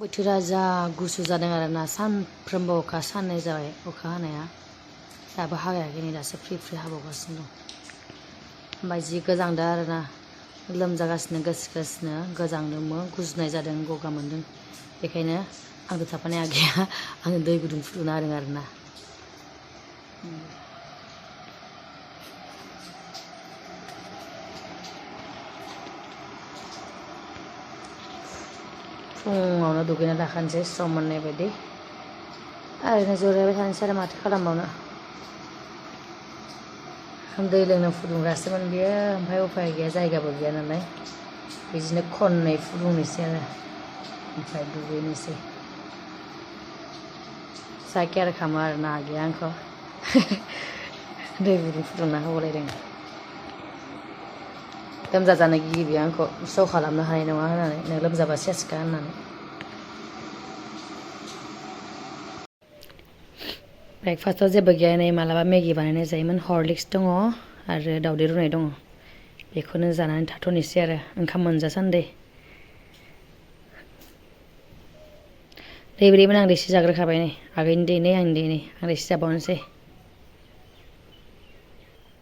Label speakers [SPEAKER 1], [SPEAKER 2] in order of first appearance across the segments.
[SPEAKER 1] बोथोरा जा गुसु जादों आरोना सानफ्रोमबो अखा साननै जाबाय अखा हानाया दाबो हागायाखै नै दासो फ्रि फ्रि हाबावगासिनो दं ओमफ्राय जि गोजांदों आरोना लोमजागासिनो गोसोगासिनो गोजांदोंमो गुजुनाय जादों गगा मोनदों बेखायनो आंथ' थाफानाय आगैया आंनो दै गुदुं फुदुंना होदों आरोना फुङावनो दुगैना लाखानोसै सम मोननाय बायदि ओरैनो जिरायबाय थानोसै आरो माथो खालामबावनो दै लोंनो फुदुंग्रासोमोन बियो ओमफ्राय उफाय गैया जायगाबो गैया नालाय बिदिनो खननै फुदुंनोसै आरो ओमफ्राय दुगैनोसै जा केयार खालामो आरोना आगैया आंखौ दै गुदुं फुदुंना होबावलायदों लोमजाजानो गियो आंखौ स' खालामनो हानाय नङा होननानै नों लोमजाबा सेसखा होननानै ब्रेकफास्टआव जेबो गैया नै मालाबा मेगि बानायनाय जायोमोन हरलिक्स दङ आरो दावदै रुनाय दङ बेखौनो जानानै थाथ'नोसै आरो ओंखाम मोनजासान्दि दैब्रैमोन आं रोसि जाग्रोखाबाय नै आगैनि दै नै आंनि दै नै आं रोसि जाबावनोसै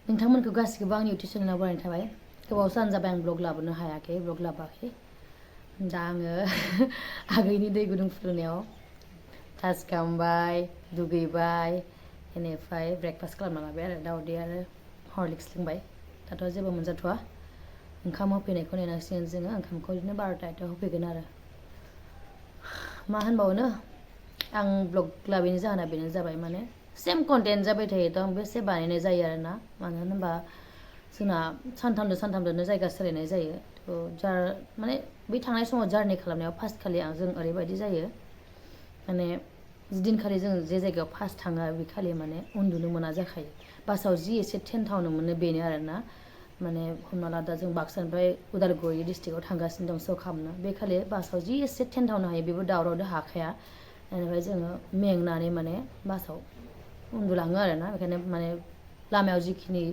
[SPEAKER 1] नोंथांमोनखौ गासिखौबो आंनि इउटुब चेनेलाव बरायनाय थाबाय गोबाव सान जाबाय आं ब्लग लाबोनो हायाखै ब्लग लाबोआखै दा आङो आगैनि दै गुदुं फुदुंनायाव टाच खालामबाय दुगैबाय बेनिफ्राय ब्रेकफास्ट खालामना लाबाय आरो दावदै आरो हरलिक्स लोंबाय दाथ' जेबो मोनजाथ'वा ओंखाम होफैनायखौ नेनांसिगोन जोङो ओंखामखौ बिदिनो 12टायाव होफैगोन आरो मा होनबावनो आं ब्लग लाबोनायनि जाहोना बेनो जाबाय माने सेम कन्टेन्ट जाबाय थायो थ' आं बेसे बानायनाय जायो आरोना मानो होनबा जोंना सानथामजोंनो जायगा सोलायनाय जायो थ' माने बे थांनाय समाव जारनि खालामनायाव फार्स्ट खालि जों ओरैबायदि जायो माने जिदिनखालि जों जे जायगायाव फार्स्ट थाङो बे खालि माने उन्दुनो मोना जाखायो बासाव जि एसे टेन्टावनो मोनो बेनो आरोना माने हमना ला दा जों बाक्सानिफ्राय उदालगुरि डिस्ट्रिक्टआव थांगासिनो दं स' खालामनो बे खालि बासाव जि एसे टेन्टावनो हायो बेबो दावरावजों हाखाया बेनिफ्राय जोङो मेंनानै माने बासाव उन्दुलाङो आरोना बेखायनो माने लामायाव जिखिनि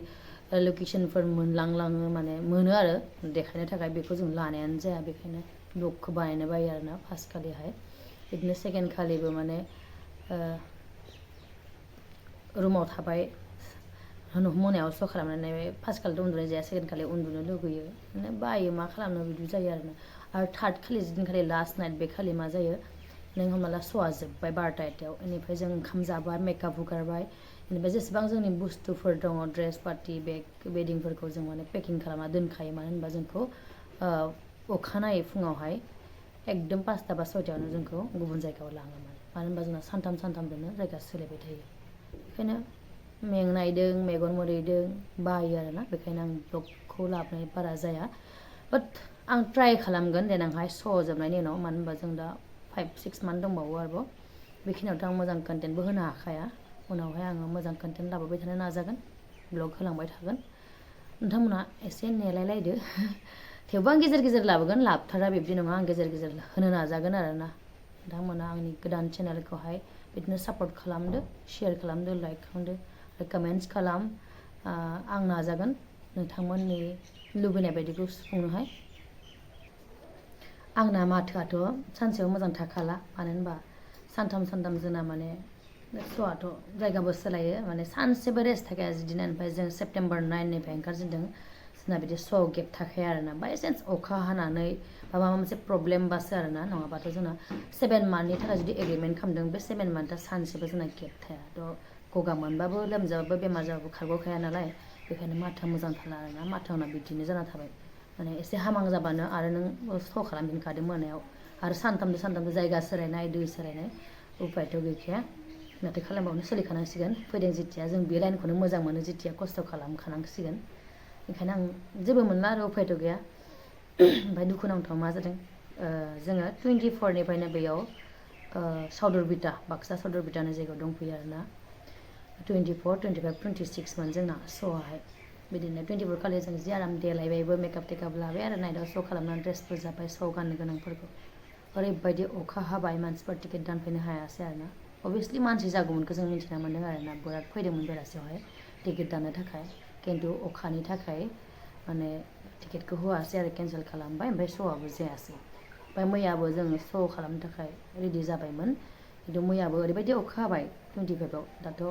[SPEAKER 1] लकेसनफोर मोनलाङो माने मोनो आरो देखायनो थाखाय बेखौ जों लानायानो जाया बेखायनो ब्लगखौ बानायनो बायो आरोना फार्स्ट खालिहाय बिदिनो सेकेन्ड खालिबो माने रुमाव थाबाय मोनायाव स' खालामनानै फार्स्ट खालिथ' उन्दुनाय जाया सेकेन्ड खालि उन्दुनो लुगैयो माने बायो मा खालामनो बिदि जायो आरोना आरो थार्ड खालि जिदिनखालि लास्ट नाइट बे खालि मा जायो नों हमना ला स'आ जोब्बाय 12टायाव बेनिफ्राय जों ओंखाम जाबाय मेकआप हुगारबाय बेनिफ्राय जेसेबां जोंनि बुस्थुफोर दङ ड्रेस पार्टि बेग बेडिंफोरखौ जों माने पेकिं खालामना दोनखायो मानो होनबा जोंखौ अखानायै फुङावहाय एकदम 5टा बा 6टायावनो जोंखौ गुबुन जायगायाव लाङो मानो होनबा जोंना सानथामजोंनो जायगा सोलायबाय थायो बेखायनो मेंनायदों मेगन मोदैदों बायो आरोना बेखायनो आं ब्लगखौ लाबोनाय बारा जाया बाट आं ट्राइ खालामगोन देनांहाय स' जोबनायनि उनाव मानो होनबा जों दा 5-6 मान्थ दंबावो आरोबाव बेखिनियावथ' आं मोजां कन्टेन्टबो होनो हाखाया उनावहाय आङो मोजां कन्टेन्ट लाबोबाय थानो नाजागोन ब्लग होलांबाय थागोन नोंथांमोना एसे नेलायलायदो थेवबो आं गेजेर गेजेर लाबोगोन लाबथारा बिब्दि नङा आं गेजेर गेजेर होनो नाजागोन आरोना नोंथांमोना आंनि गोदान चेनेलखौहाय बिदिनो सापर्ट खालामदो शेयार खालामदो लाइक खालामदो आरो कमेन्ट्स खालाम आं नाजागोन नोंथांमोननि लुबैनाय बायदिखौ सुफुंनोहाय आंना माथोआथ' सानसेयाव मोजां थाखाला मानो होनबा सानथाम जोंना माने स'आथ' जायगाबो सोलायो माने सानसेबो रेस्ट थाखाया जिदिना ओमफ्राय जों सेप्तेम्बर 9निफ्राय ओंखारजेनदों जोंना बिदि स' गेप थाखाया आरोना बायसान्स अखा हानानै बा माबा मोनसे प्रब्लेमबासो आरोना नङाबाथ' जोंना 7 मान्थनि थाखाय जुदि एग्रिमेन्ट खालामदों बे 7 मान्थआ सानसेबो जोंना गेप थाया थ' गगा मोनबाबो लोमजाबाबो बेमार जाबाबो खारग'खाया नालाय बेखायनो माथोआ मोजां थाला आरोना माथोआ आंना बिदिनो जाना थाबाय माने एसे हामां जाबानो आरो नों स' खालामफिनखादो मोनायाव आरो सानथामजों जायगा सोलायनाय दै सोलायनाय उपायथ' गैखाया माथो खालामबावनो सोलिखानांसिगोन फैदों जेथिया जों बे लाइनखौनो मोजां मोनो जेथिया खस्थ' खालामखानांसिगोन ओंखायनो आं जेबो मोनला आरो उपायथ' गैया ओमफ्राय दुखुनांथाव मा जादों जोङो 24निफ्रायनो बेयाव साउदुरबिटा बाक्सा साउदुरबिटा होननाय जायगायाव दंफैयो आरोना 24, 25, 26 मोन जोंना स'आहाय बिदिनो 24 खालि जों जि आराम देलायबायबो मेकआप टेकआप लाबाय आरो नाइटआव स' खालामनानै ड्रेसफोर जाबाय स' गाननो गोनांफोरखौ ओरैबायदि अखा हाबाय मानसिफोर टिकेट दानफैनो हायासै आरोना अभियासलि मानसि जागौमोनखौ जों मिथिना मोन्दों आरोना बिराद फैदोंमोन बेलासियावहाय टिकेट दाननो थाखाय खिन्थु अखानि थाखाय माने टिकेटखौ होआसै आरो केन्सेल खालामबाय ओमफ्राय स'आबो जायासै ओमफ्राय मैयाबो जों श' खालामनो थाखाय रेडि जाबायमोन खिन्थु मैयाबो ओरैबायदि अखा हाबाय 25आव दाथ'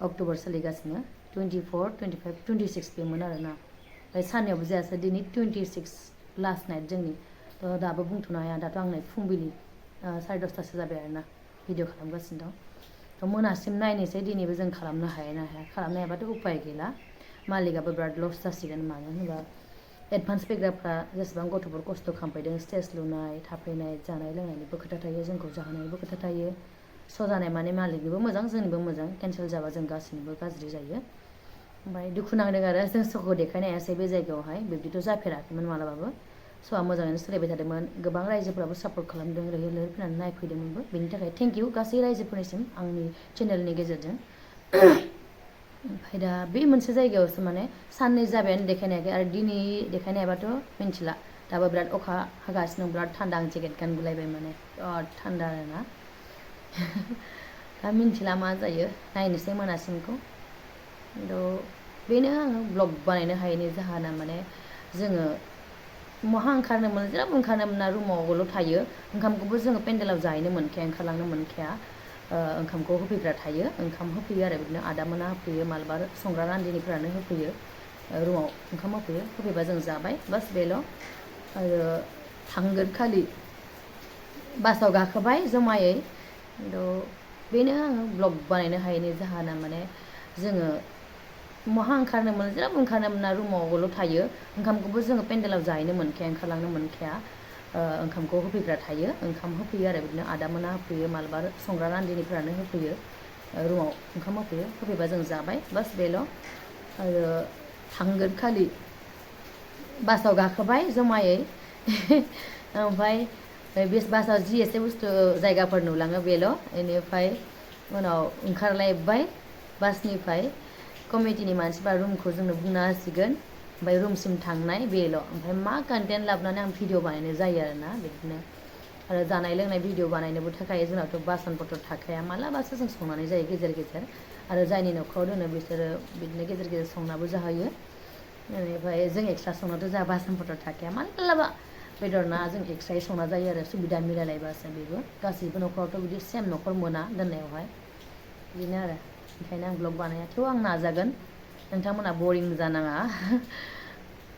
[SPEAKER 1] अक्ट'बर सोलिगासिनो 24, 25, 26 बेमोन आरोना ओमफ्राय साननैयावबो जायासै दिनै 26 लास्ट नाइट जोंनि थ' दाबो बुंथ'नो हाया दाथ' आं नै फुंबिलि 10:30 जाबाय आरोना भिडिअ खालामगासिनो दं थ' मोनासिम नायनोसै दिनैबो जों खालामनो हाया ना हाया खालामनो हायाबाथ' उपाय गैला मालिकआबो बिराद लस जासिगोन मानो होनोबा एडभान्स फैग्राफ्रा जेसेबां गथ'फोर खस्थ' खालामफैदों स्टेज लुनाय थाफैनाय जानाय लोंनायनिबो खोथा थायो जोंखौ जाहोनायनिबो खोथा थायो स' जानाय माने मालिकनिबो मोजां जोंनिबो मोजां केन्सेल जाबा जों गासैनिबो गाज्रि जायो ओमफ्राय दुखु नांदों आरो जों श'खौ देखायनो हायासै बे जायगायावहाय बिब्दिथ' जाफेराखैमोन मालाबाबो श'आ मोजाङैनो सोलिबाय थादोंमोन गोबां रायजोफोराबो सापर्ट खालामदों लैहोर लैहोर फैनानै नायफैदोंमोनबो बेनि थाखाय थेंक इउ गासै रायजोफोरनिसिम आंनि चेनेलनि गेजेरजों ओमफ्राय दा बे मोनसे जायगायावसो माने साननै जाबायानो देखायनो हायाखै आरो दिनै देखायनो हायाबाथ' मिन्थिला दाबो बिराद अखा हागासिनो दं बिराद थान्दा आं जेकेट गानगुलायबाय माने बिराद थान्दा आरोना दा मिन्थिला मा जायो नायनोसै मोनासिमखौ थ' बेनो आङो ब्लग बानायनो हायैनि जाहोना माने जोङो बहा ओंखारनो मोनो जेरावबो ओंखारनो मोना रुमावल' थायो ओंखामखौबो जोङो पेन्डेलाव जाहैनो मोनखाया ओंखारलांनो मोनखाया ओंखामखौ होफैग्रा थायो ओंखाम होफैयो आरो बिदिनो आदामोना होफैयो मालाबा संग्रा रान्दिनिफोरानो होफैयो रुमाव ओंखाम होफैयो होफैबा जों जाबाय बास बेल' आरो थांगोन खालि बासाव गाखोबाय जमायै थ' बेनो आङो ब्लग बानायनो हायैनि जाहोना माने जोङो बहा ओंखारनो मोनो जेरावबो ओंखारनो मोना रुमावल' थायो ओंखामखौबो जोङो पेन्डेलाव जाहैनो मोनखाया ओंखारलांनो मोनखाया ओंखामखौ होफैग्रा थायो ओंखाम होफैयो आरो बिदिनो आदामोना होफैयो मालाबा संग्रा रान्दिनिफोरानो होफैयो रुमाव ओंखाम होफैयो होफैबा जों जाबाय बास बेल' आरो थांगोन खालि बासाव गाखोबाय जमायै ओमफ्राय बे बासाव जि एसे बुस्थु जायगाफोर नुलाङो बेल' बेनिफ्राय उनाव ओंखारलायबाय बासनिफ्राय कमिटिनि मानसिफ्रा रुमखौ जोंनो बुंना होसिगोन ओमफ्राय रुमसिम थांनाय बेल' ओमफ्राय मा कन्टेन्ट लाबोनानै आं भिडिअ बानायनाय जायो आरोना बिदिनो आरो जानाय लोंनाय भिडिअ बानायनोबो थाखाय जोंनावथ' बासन पत्र थाखाया मालाबासो जों संनानै जायो गेजेर गेजेर आरो जायनि न'खराव दोनो बिसोरो बिदिनो गेजेर गेजेर संनाबो जाहोयो बेनिफ्राय जों एक्सट्रा संनाथ' जोंहा बासन पत्र थाखाया मालाबा बेदर ना जों एक्सट्रायै संना जायो आरो सुबिदा मिलायलायबासो बेबो गासैबो न'खरावथ' बिदि सेम न'खर मोना दोननायावहाय बिदिनो आरो ओंखायनो आं ब्लग बानाया थेव आं नाजागोन नोंथांमोना बरिं जानाङा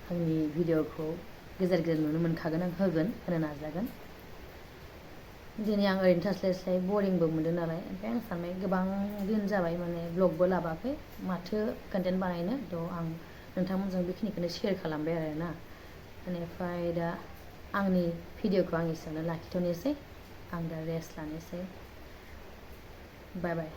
[SPEAKER 1] आंनि भिडिअखौ गेजेर गेजेर नुनो मोनखागोन आं होनो नाजागोन दिनै आं ओरैनो थास्लायस्लाय बरिंबो मोनदों नालाय ओमफ्राय आं सानबाय गोबां दिन जाबाय माने ब्लगबो लाबाखै माथो कन्टेन्ट बानायनो थ' आं नोंथांमोनजों बेखिनिखौनो शेयार खालामबाय आरोना बेनिफ्राय दा आंनि भिडिअखौ आं एसेयावनो लाखिथ'नोसै आं दा रेस्ट लानोसै बाय बाय